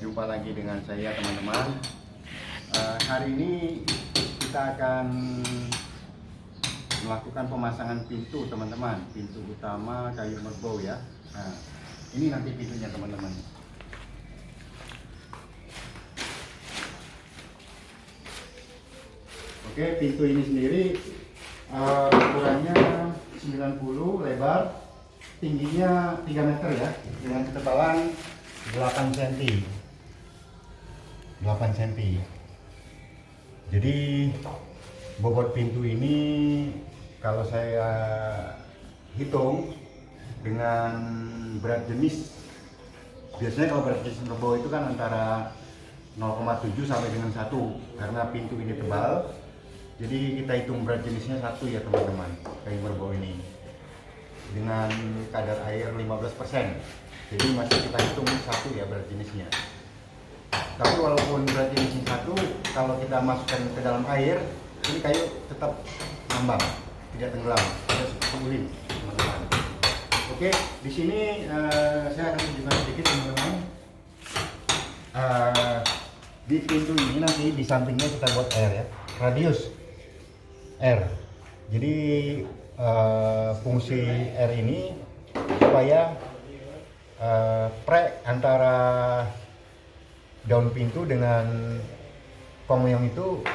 Jumpa lagi dengan saya teman-teman. Hari ini kita akan melakukan pemasangan pintu teman-teman. Pintu utama kayu merbau ya. Nah, ini nanti pintunya teman-teman. Oke, pintu ini sendiri ukurannya 90 lebar, tingginya 3 meter ya, dengan ketebalan 8 cm. 8 cm. Jadi bobot pintu ini kalau saya hitung dengan berat jenis, biasanya kalau berat jenis merbau itu kan antara 0,7 sampai dengan 1, karena pintu ini tebal. Jadi kita hitung berat jenisnya 1 ya teman-teman, kayu merbau ini dengan kadar air 15%. Jadi masih kita hitung 1 ya berat jenisnya. Tapi walaupun berat jenisnya 1, kalau kita masukkan ke dalam air, ini kayu tetap ngambang, tidak tenggelam, tidak sulit teman-teman. Oke, di sini saya akan tunjukkan sedikit teman-teman. Di pintu ini nanti di sampingnya kita buat R ya, radius R. Jadi fungsi R ini supaya pre antara daun pintu dengan kongyong itu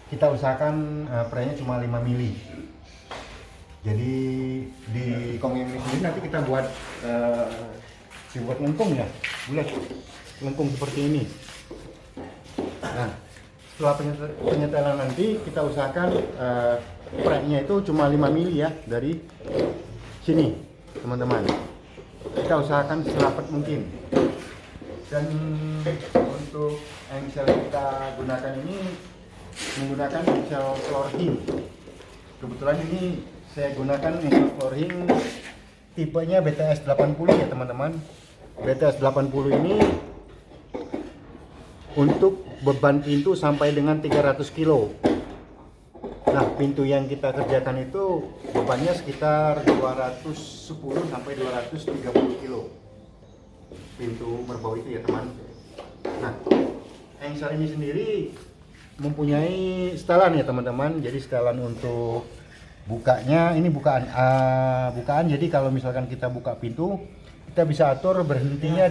kita usahakan prenya cuma 5 mili. Jadi di kongyong ini sendiri nanti kita buat dibuat lengkung ya, bulat lengkung seperti ini. Nah, setelah penyetelan nanti kita usahakan prenya itu cuma 5 mili ya, dari sini teman-teman. Kita usahakan serapat mungkin. Dan untuk engsel yang kita gunakan ini menggunakan engsel flooring. Kebetulan ini saya gunakan engsel flooring tipenya BTS 80 ya teman-teman. BTS 80 ini untuk beban pintu sampai dengan 300 kilo. Nah, pintu yang kita kerjakan itu bebannya sekitar 210 sampai 230 kilo. Pintu merbau itu ya teman. Nah, engsel ini sendiri mempunyai setelan ya teman-teman. Jadi setelan untuk bukanya, ini bukaan jadi kalau misalkan kita buka pintu, kita bisa atur berhentinya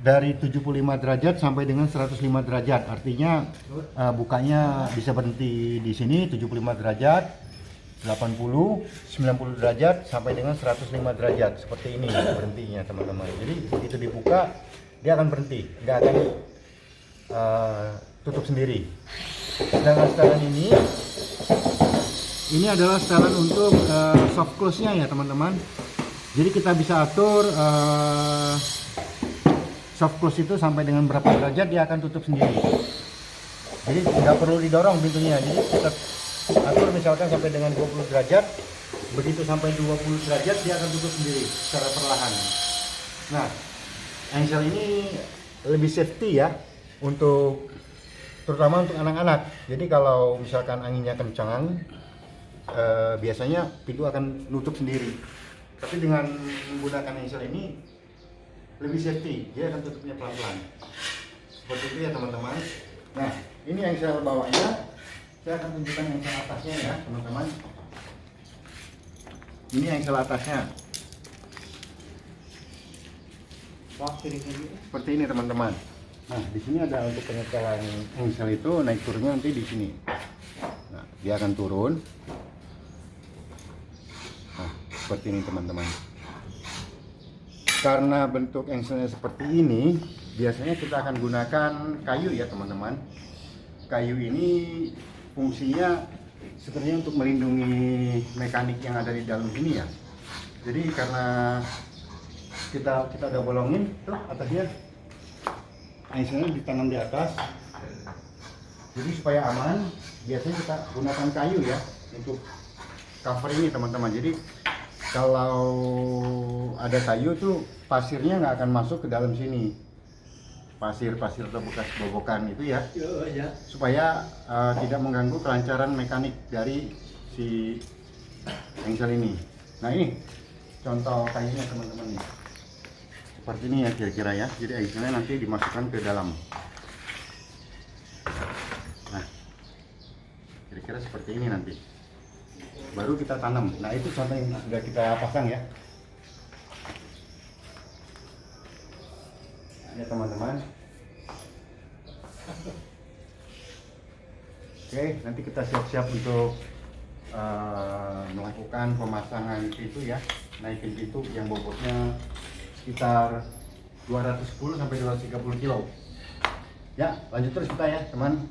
dari 75 derajat sampai dengan 105 derajat. Artinya bukanya bisa berhenti di sini 75 derajat, 80, 90 derajat sampai dengan 105 derajat. Seperti ini berhentinya teman-teman. Jadi begitu dibuka dia akan berhenti, nggak akan tutup sendiri. Sedangkan setelan ini adalah setelan untuk soft close-nya ya teman-teman. Jadi kita bisa atur soft close itu sampai dengan berapa derajat dia akan tutup sendiri. Jadi nggak perlu didorong pintunya. Jadi kita atur misalkan sampai dengan 20 derajat, begitu sampai 20 derajat dia akan tutup sendiri secara perlahan. Nah, engsel ini lebih safety ya, terutama untuk anak-anak. Jadi kalau misalkan anginnya kencang, biasanya pintu akan nutup sendiri. Tapi dengan menggunakan engsel ini lebih safety, dia akan tutupnya pelan-pelan. Seperti itu ya teman-teman. Nah, ini engsel bawahnya. Saya akan tunjukkan engsel atasnya ya teman-teman. Ini engsel atasnya. Seperti ini teman-teman. Nah, di sini ada untuk penyetelan engsel itu naik turunnya nanti di sini. Nah, dia akan turun. Nah, seperti ini teman-teman. Karena bentuk engselnya seperti ini, biasanya kita akan gunakan kayu ya teman-teman. Kayu ini fungsinya sebenarnya untuk melindungi mekanik yang ada di dalam sini ya. Jadi karena kita udah bolongin tuh atasnya, engselnya ditanam di atas. Jadi supaya aman, biasanya kita gunakan kayu ya untuk cover ini teman-teman. Jadi kalau ada kayu tuh pasirnya nggak akan masuk ke dalam sini. Pasir-pasir atau bekas bobokan itu ya, supaya tidak mengganggu kelancaran mekanik dari si engsel ini. Nah, ini contoh kayunya teman-teman nih. seperti ini ya kira-kira ya. Jadi airnya nanti dimasukkan ke dalam. Nah, kira-kira seperti ini nanti. Baru kita tanam. Nah, itu contoh yang sudah kita pasang ya. Ya teman-teman. Oke, nanti kita siap-siap untuk melakukan pemasangan pintu ya. Naikin pintu yang bobotnya sekitar 210 sampai 230 kilo. Ya, lanjut terus kita ya, teman.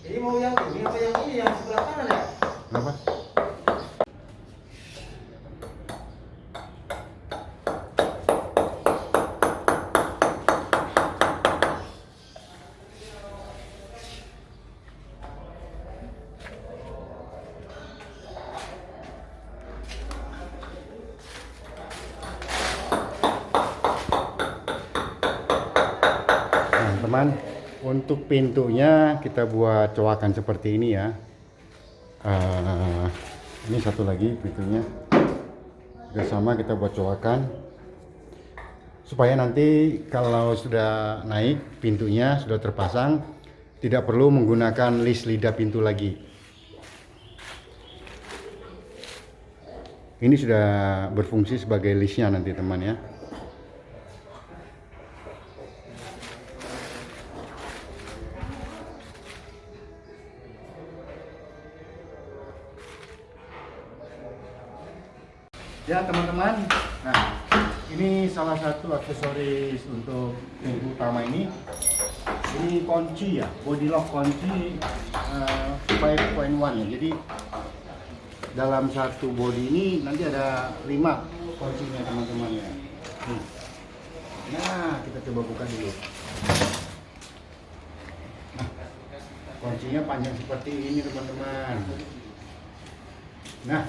Jadi mau yang ini apa yang ini yang sebelah kanan ya? Kenapa? Nah, teman, untuk pintunya kita buat coakan seperti ini ya. Ini satu lagi pintunya juga sama, kita buat coakan supaya nanti kalau sudah naik pintunya sudah terpasang, tidak perlu menggunakan list lidah pintu lagi. Ini sudah berfungsi sebagai listnya nanti teman ya. Ya teman-teman, nah ini salah satu aksesoris untuk pintu utama ini. Ini kunci ya, body lock kunci 5.1 ya. Jadi dalam satu body ini nanti ada 5 kuncinya teman-teman ya. Nah, kita coba buka dulu. Nah, kuncinya panjang seperti ini teman-teman. Nah,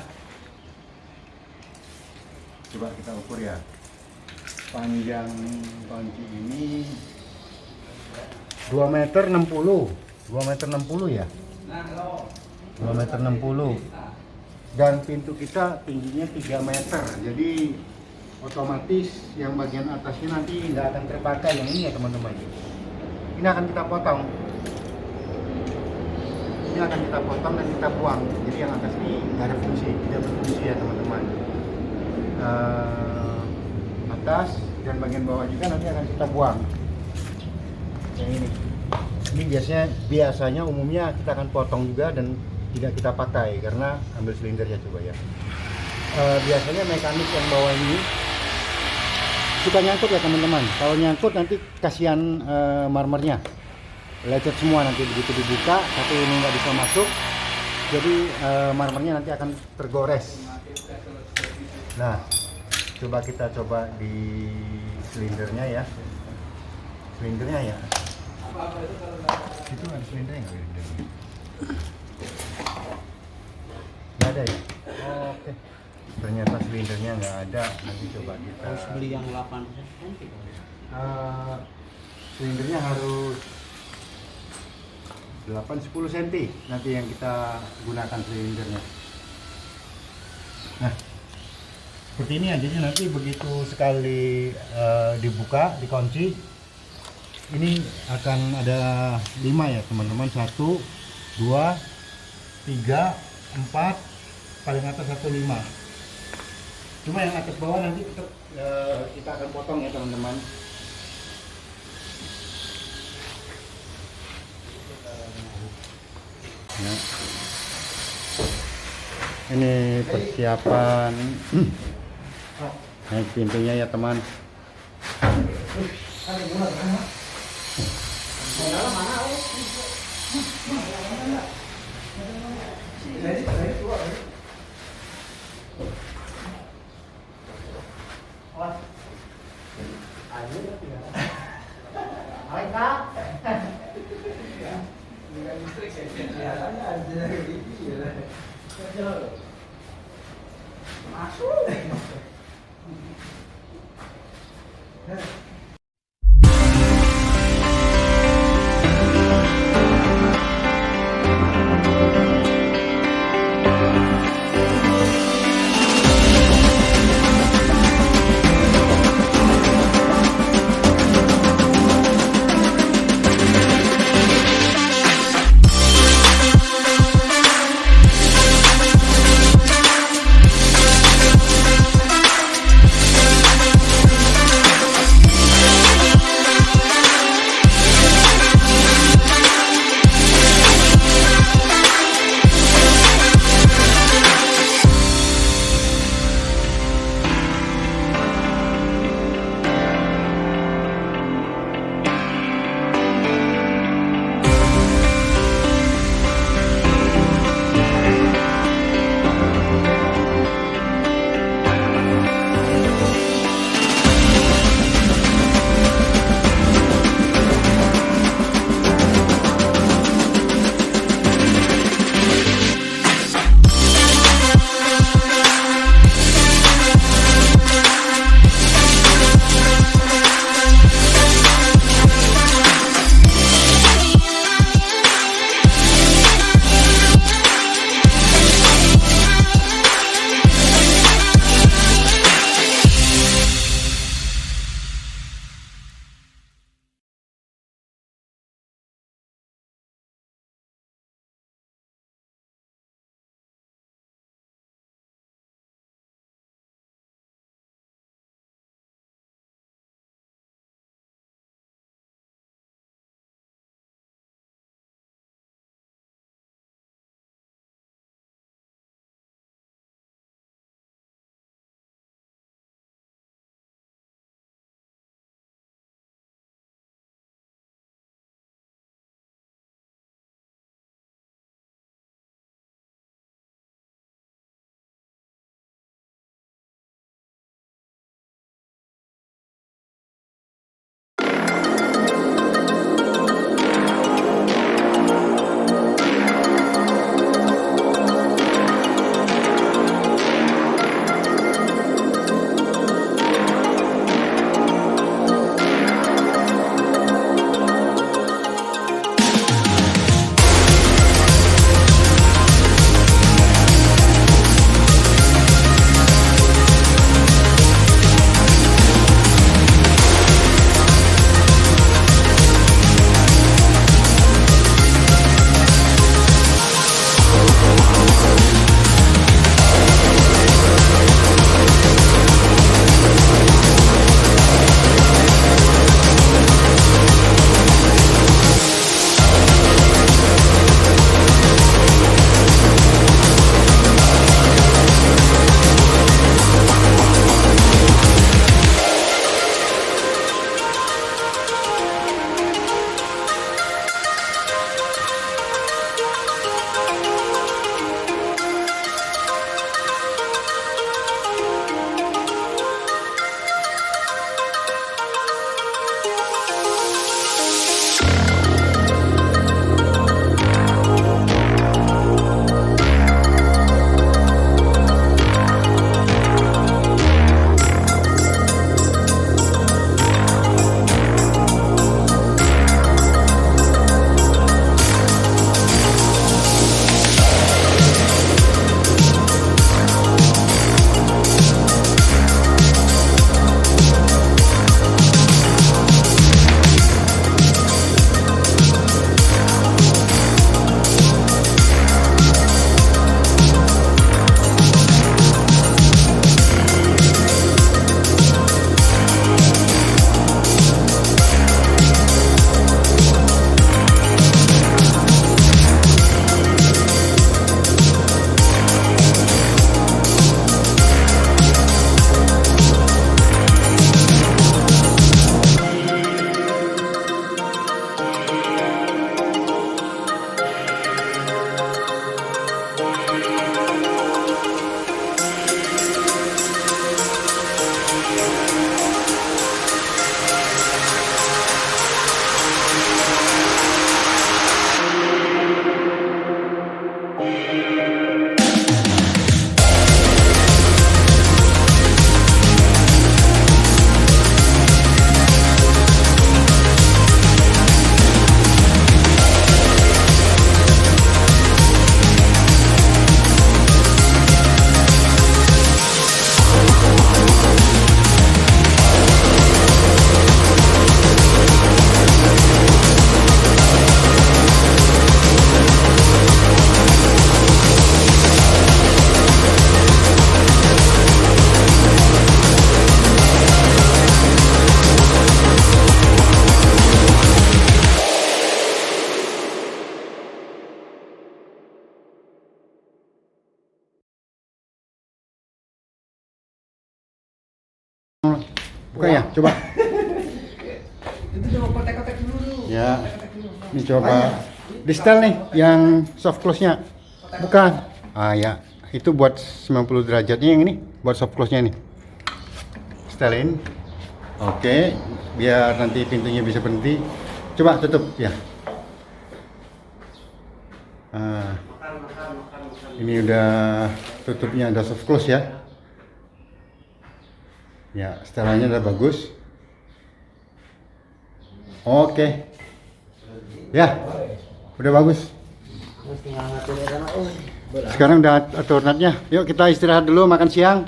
coba kita ukur ya. Panjang kunci ini 2 meter 60. 2 meter 60 ya. 2 meter 60. Dan pintu kita tingginya 3 meter. Jadi otomatis yang bagian atasnya nanti nggak akan terpakai, yang ini ya teman-teman. Ini akan kita potong. Ini akan kita potong dan kita buang. Jadi yang atas ini nggak ada fungsi, tidak berfungsi ya teman-teman. Atas dan bagian bawah juga nanti akan kita buang. Yang ini biasanya umumnya kita akan potong juga dan tidak kita pakai karena ambil silindernya coba ya. Biasanya mekanik yang bawah ini suka nyangkut ya teman-teman. Kalau nyangkut nanti kasihan marmernya, lecet semua nanti begitu dibuka, tapi ini nggak bisa masuk, jadi marmernya nanti akan tergores. Nah, coba kita di silindernya ya. Silindernya ya. Itu ada silindernya nggak? Nggak ada ya? Oh, oke. Ternyata silindernya nggak ada. Nanti coba kita. Harus beli yang 8 cm. Silindernya harus 8-10 cm nanti yang kita gunakan silindernya. Nah, seperti ini ya. Jadi nanti begitu sekali dibuka, dikunci, ini akan ada 5 ya teman-teman. 1, 2, 3, 4, paling atas 1, 5. Cuma yang atas bawah nanti tetap kita akan potong ya teman-teman. Ya. Ini persiapan naik pintunya ya teman. Masuk. Buka ya, coba. Itu coba kotek-kotek dulu. Ya. Kotek-kotek dulu. Ini coba di setel nih yang soft close-nya. Bukan. Ah ya, itu buat 90 derajatnya yang ini, buat soft close-nya nih. Setelin. Oke, biar nanti pintunya bisa berhenti. Coba tutup ya. Nah, ini udah tutupnya, ada soft close ya. Ya, setelannya udah bagus. Oke. Ya, udah bagus. Mesti ngatur ya kan. Oh, Sekarang udah atur natnya. Yuk kita istirahat dulu, makan siang.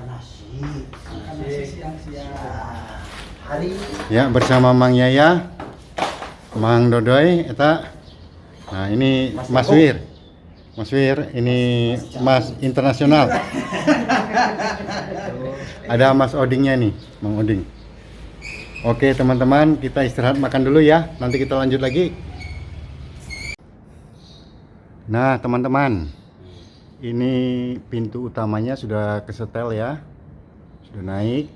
nasi. Nasi siang-siang. Hari Ya, bersama Mang Yaya, Mang Dodoy, eta. Nah, ini Mas Wir. Mas Wir, ini Mas internasional. Ada Mas Odingnya nih, Mang Oding. Oke teman-teman, kita istirahat makan dulu ya. Nanti kita lanjut lagi. Nah teman-teman, ini pintu utamanya sudah kesetel ya, sudah naik,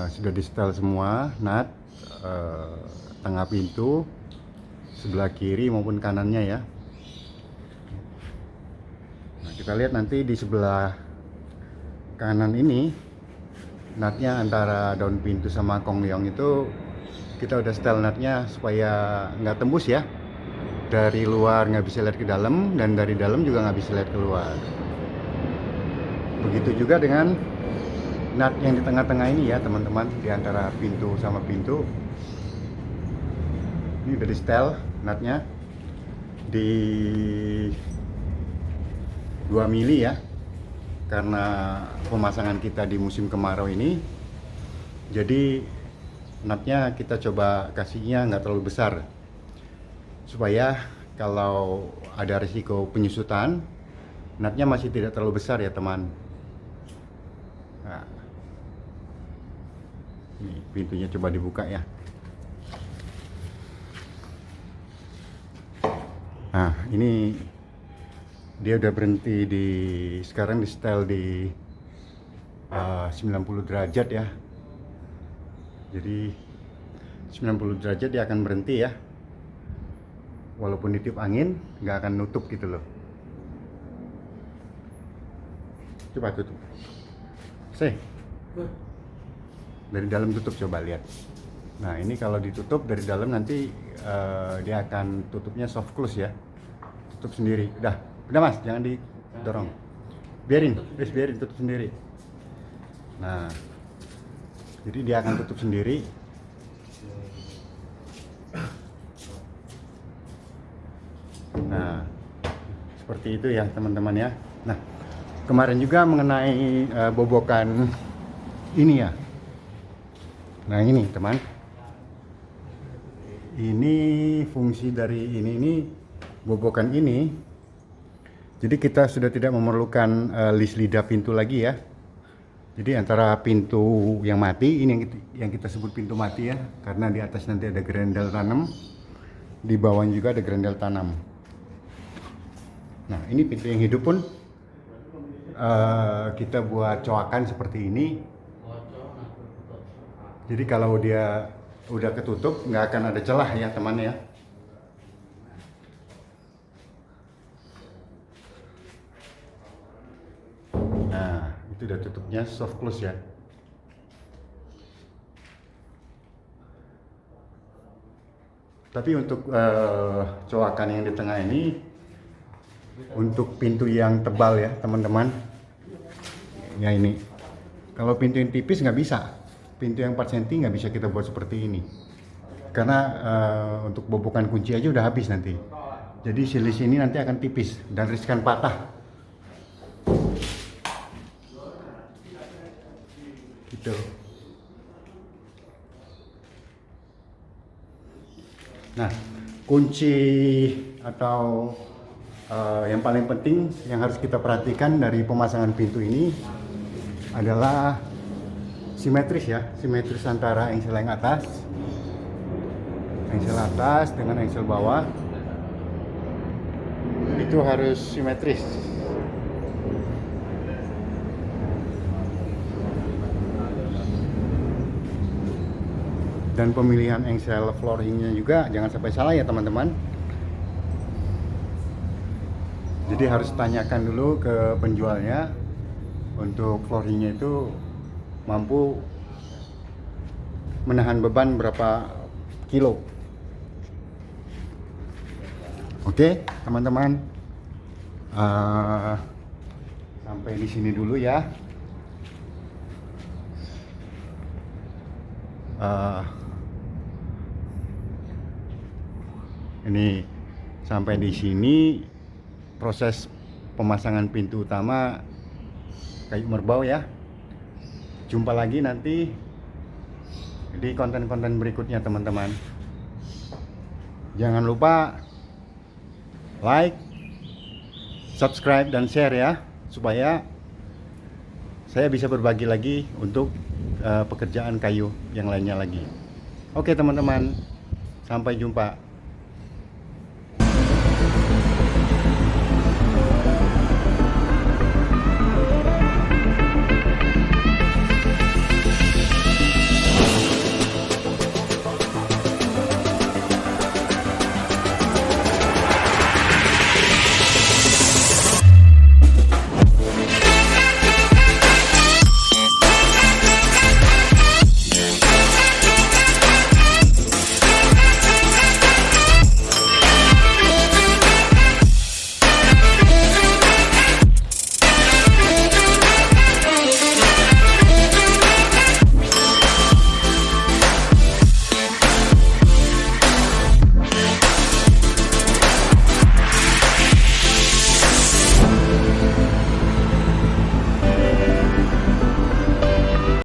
sudah di setel semua, nat, tengah pintu, sebelah kiri maupun kanannya ya. Nah, kita lihat nanti di sebelah kanan ini, natnya antara daun pintu sama kong leong itu kita udah setel natnya supaya nggak tembus ya. Dari luar nggak bisa lihat ke dalam, dan dari dalam juga nggak bisa lihat keluar. Begitu juga dengan nut yang di tengah-tengah ini ya teman-teman, di antara pintu sama pintu. Ini udah di setel nutnya di 2 mili ya, karena pemasangan kita di musim kemarau ini. Jadi nutnya kita coba kasihnya nggak terlalu besar, supaya kalau ada risiko penyusutan, nutnya masih tidak terlalu besar ya teman. Nah, ini pintunya coba dibuka ya. Nah ini dia udah berhenti di, sekarang di setel di 90 derajat ya. Jadi 90 derajat dia akan berhenti ya. Walaupun ditiup angin, nggak akan nutup gitu loh. Coba tutup. Dari dalam tutup, coba lihat. Nah ini kalau ditutup dari dalam nanti dia akan tutupnya soft close ya. Tutup sendiri. Udah mas, jangan didorong. Biarin tutup sendiri. Nah, jadi dia akan tutup sendiri. Nah, seperti itu ya teman-teman ya. Nah, kemarin juga mengenai bobokan ini ya. Nah ini teman, ini fungsi dari ini bobokan ini. Jadi kita sudah tidak memerlukan list lidah pintu lagi ya. Jadi antara pintu yang mati, ini yang kita sebut pintu mati ya, karena di atas nanti ada grendel tanam, di bawahnya juga ada grendel tanam. Nah ini pintu yang hidup pun kita buat coakan seperti ini. Jadi kalau dia udah ketutup, nggak akan ada celah ya teman ya. Nah itu udah tutupnya soft close ya. Tapi untuk coakan yang di tengah ini, untuk pintu yang tebal ya teman-teman, ya ini. Kalau pintu yang tipis nggak bisa, pintu yang 4 cm nggak bisa kita buat seperti ini, karena untuk bobokan kunci aja udah habis nanti. Jadi silis ini nanti akan tipis dan riskan patah. Gitu. Nah, kunci atau yang paling penting yang harus kita perhatikan dari pemasangan pintu ini adalah simetris ya, simetris antara engsel yang atas dengan engsel bawah, itu harus simetris. Dan pemilihan engsel flooringnya juga jangan sampai salah ya teman-teman. Jadi harus tanyakan dulu ke penjualnya untuk flooringnya itu mampu menahan beban berapa kilo. Oke teman-teman, sampai di sini dulu ya. Ini sampai di sini proses pemasangan pintu utama kayu merbau ya. Jumpa lagi nanti di konten-konten berikutnya teman-teman. Jangan lupa like, subscribe dan share ya, supaya saya bisa berbagi lagi untuk pekerjaan kayu yang lainnya lagi. Oke teman-teman, sampai jumpa.